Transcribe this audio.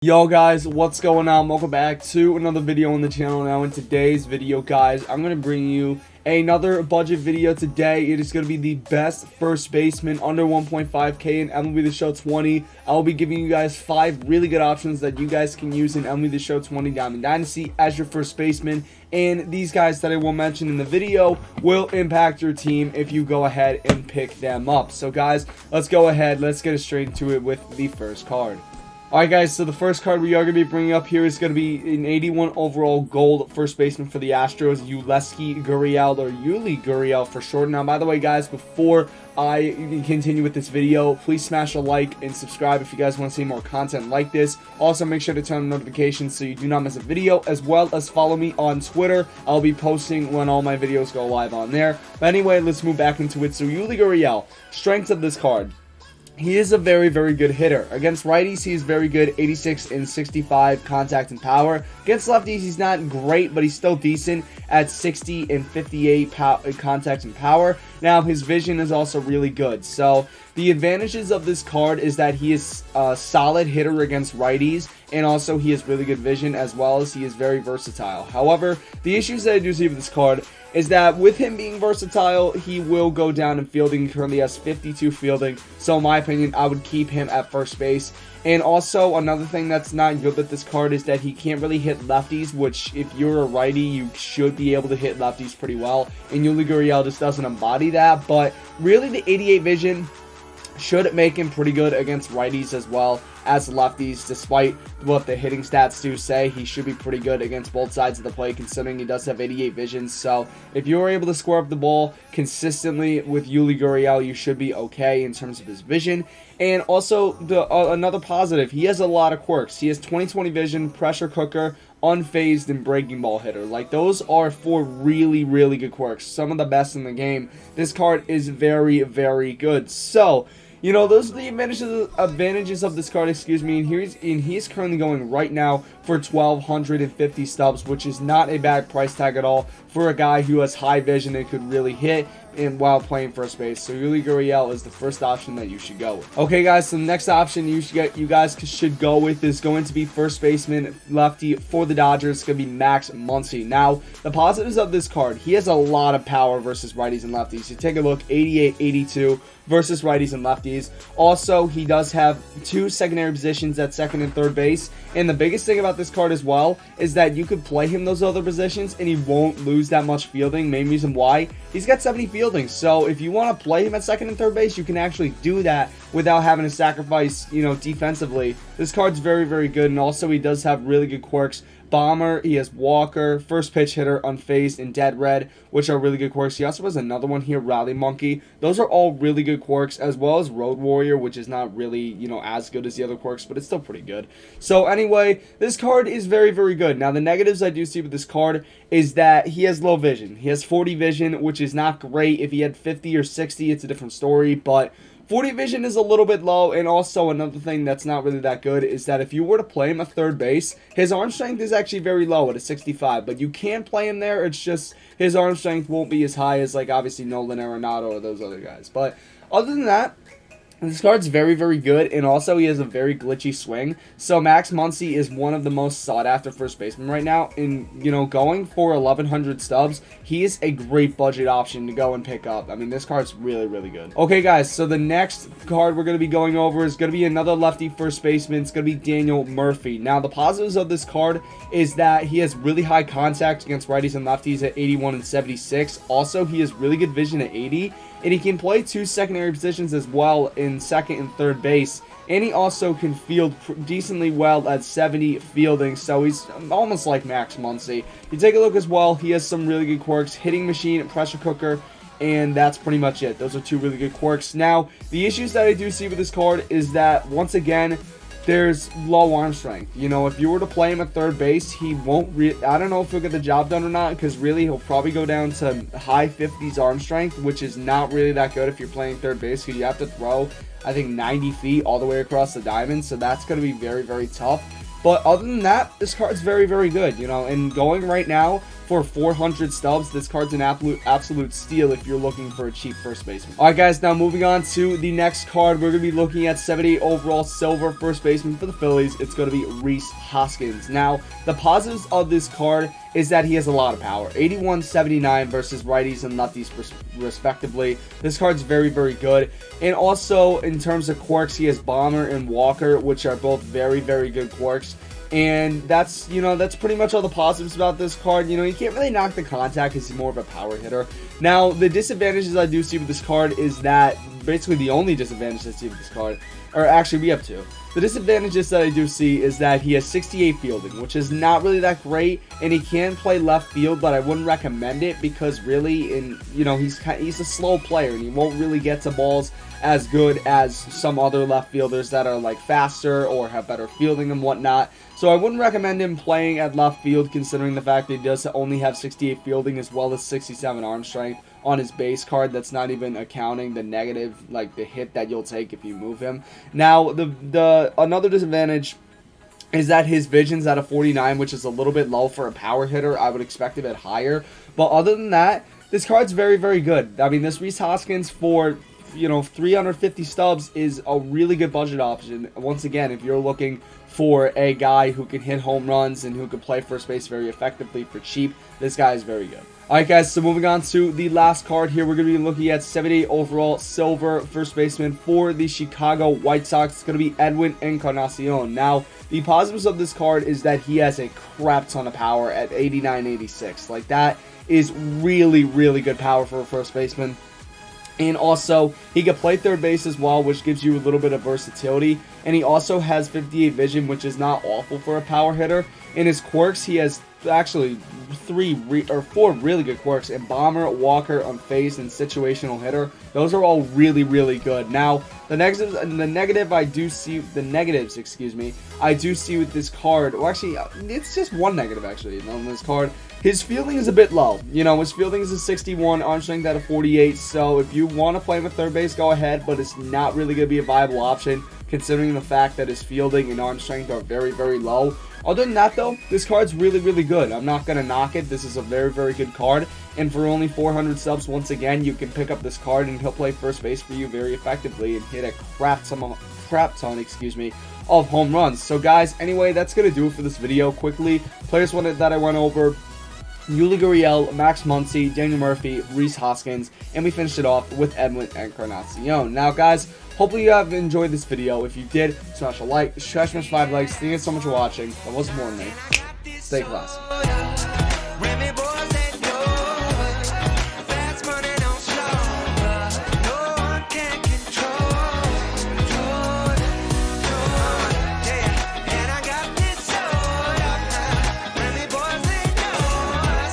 Yo guys, what's going on? Welcome back to another video on the channel. Now in today's video, guys, I'm going to bring you another budget video today. It is going to be the best first baseman under 1.5k in MLB The Show 20. I'll be giving you guys 5 really good options that you guys can use in MLB The Show 20 Diamond Dynasty as your first baseman. And these guys that I will mention in the video will impact your team if you go ahead and pick them up. So guys, let's go ahead. Let's get straight into it with the first card. Alright guys, so the first card we are going to be bringing up here is going to be an 81 overall gold first baseman for the Astros, Yuli Gurriel for short. Now, by the way guys, before I continue with this video, please smash a like and subscribe if you guys want to see more content like this. Also, make sure to turn on notifications so you do not miss a video, as well as follow me on Twitter. I'll be posting when all my videos go live on there. But anyway, let's move back into it. So Yuli Gurriel, strengths of this card. He is a very, very good hitter. Against righties, he is very good, 86 and 65 contact and power. Against lefties, he's not great, but he's still decent at 60 and 58 contact and power. Now, his vision is also really good. So, the advantages of this card is that he is a solid hitter against righties, and also he has really good vision, as well as he is very versatile. However, the issues that I do see with this card is that with him being versatile, he will go down in fielding. He currently has 52 fielding, so in my opinion, I would keep him at first base. And also, another thing that's not good with this card is that he can't really hit lefties, which if you're a righty, you should be able to hit lefties pretty well. And Yuli Gurriel just doesn't embody that, but really the 88 vision should make him pretty good against righties as well as lefties. Despite what the hitting stats do say, he should be pretty good against both sides of the plate, considering he does have 88 vision. So if you're able to square up the ball consistently with Yuli Gurriel, you should be okay in terms of his vision. And also, another positive, he has a lot of quirks. He has 20/20 vision, pressure cooker, unfazed, and breaking ball hitter. Like, those are 4 really, really good quirks. Some of the best in the game. This card is very, very good. So, you know, those are the advantages of this card, and he's currently going right now for 1,250 stubs, which is not a bad price tag at all for a guy who has high vision and could really hit and while playing first base. So Yuli Gurriel is the first option that you should go with. Okay guys, so the next option you guys should go with is going to be first baseman lefty for the Dodgers. It's going to be Max Muncy. Now, the positives of this card, he has a lot of power versus righties and lefties. You take a look, 88, 82 versus righties and lefties. Also, he does have 2 secondary positions at second and third base. And the biggest thing about this card as well is that you could play him those other positions and he won't lose that much fielding. Main reason why, he's got 70 fielding. So if you want to play him at second and third base, you can actually do that without having to sacrifice, you know, defensively. This card's very, very good. And also, he does have really good quirks. Bomber, he has Walker, first pitch hitter, unfazed, and dead red, which are really good quirks. He also has another one here, Rally Monkey. Those are all really good quirks, as well as Road Warrior, which is not really, you know, as good as the other quirks, but it's still pretty good. So anyway, this card is very, very good. Now, the negatives I do see with this card is that he has low vision. He has 40 vision, which is not great. If he had 50 or 60, it's a different story, but 40 vision is a little bit low. And also, another thing that's not really that good is that if you were to play him at third base, his arm strength is actually very low at a 65, but you can play him there. It's just his arm strength won't be as high as, like, obviously Nolan Arenado or those other guys. But other than that, this card's very, very good, and also he has a very glitchy swing. So Max Muncy is one of the most sought-after first basemen right now. And, you know, going for 1,100 stubs, he is a great budget option to go and pick up. I mean, this card's really, really good. Okay, guys, so the next card we're going to be going over is going to be another lefty first baseman. It's going to be Daniel Murphy. Now, the positives of this card is that he has really high contact against righties and lefties at 81 and 76. Also, he has really good vision at 80. And he can play 2 secondary positions as well in second and third base. And he also can field decently well at 70 fielding. So he's almost like Max Muncy. You take a look as well, he has some really good quirks. Hitting machine, pressure cooker, and that's pretty much it. Those are 2 really good quirks. Now, the issues that I do see with this card is that, once again, there's low arm strength. You know, if you were to play him at third base, he won't I don't know if he'll get the job done or not, because really he'll probably go down to high 50s arm strength, which is not really that good if you're playing third base, because you have to throw, I think, 90 feet all the way across the diamond. So that's going to be very, very tough. But other than that, this card's very, very good, you know. And going right now for 400 stubs. This card's an absolute steal if you're looking for a cheap first baseman. All right, guys, now moving on to the next card, we're going to be looking at 78 overall silver first baseman for the Phillies. It's going to be Reese Hoskins. Now, the positives of this card is that he has a lot of power. 81-79 versus righties and lefties respectively. This card's very, very good. And also, in terms of quirks, he has Bomber and Walker, which are both very, very good quirks. And that's, that's pretty much all the positives about this card. You can't really knock the contact because he's more of a power hitter. Now, the disadvantages I do see with this card is that basically the only disadvantage I see with this card, or actually we have two. The disadvantages that I do see is that he has 68 fielding, which is not really that great, and he can play left field, but I wouldn't recommend it because really, he's a slow player, and he won't really get to balls as good as some other left fielders that are like faster or have better fielding and whatnot. So I wouldn't recommend him playing at left field, considering the fact that he does only have 68 fielding as well as 67 arm strength on his base card. That's not even accounting the negative, like the hit that you'll take if you move him. Now, the another disadvantage is that his vision's at a 49, which is a little bit low for a power hitter. I would expect a bit higher. But other than that, this card's very, very good. I mean, this Reese Hoskins for 350 stubs is a really good budget option. Once again, if you're looking for a guy who can hit home runs and who can play first base very effectively for cheap, this guy is very good. Alright, guys, so moving on to the last card here, we're going to be looking at 78 overall silver first baseman for the Chicago White Sox. It's going to be Edwin Encarnacion. Now, the positives of this card is that he has a crap ton of power at 89-86. Like, that is really, really good power for a first baseman. And also, he can play third base as well, which gives you a little bit of versatility. And he also has 58 vision, which is not awful for a power hitter. In his quirks, he has actually 4 really good quirks. And Bomber, Walker, Unfazed, and Situational Hitter. Those are all really, really good. Now, the negatives I do see with this card. Well, actually, it's just one negative actually on this card. His fielding is a bit low. His fielding is a 61, arm strength at a 48. So if you want to play him at third base, go ahead. But it's not really going to be a viable option, considering the fact that his fielding and arm strength are very, very low. Other than that, though, this card's really, really good. I'm not going to knock it. This is a very, very good card. And for only 400 subs, once again, you can pick up this card and he'll play first base for you very effectively and hit a crap ton of home runs. So, guys, anyway, that's going to do it for this video. Quickly, players that I went over: Yuli Gurriel, Max Muncy, Daniel Murphy, Reese Hoskins, and we finished it off with Edwin Encarnacion. Now, guys, hopefully you have enjoyed this video. If you did, smash a like, smash 5 likes. Thank you so much for watching. But most importantly, stay classy.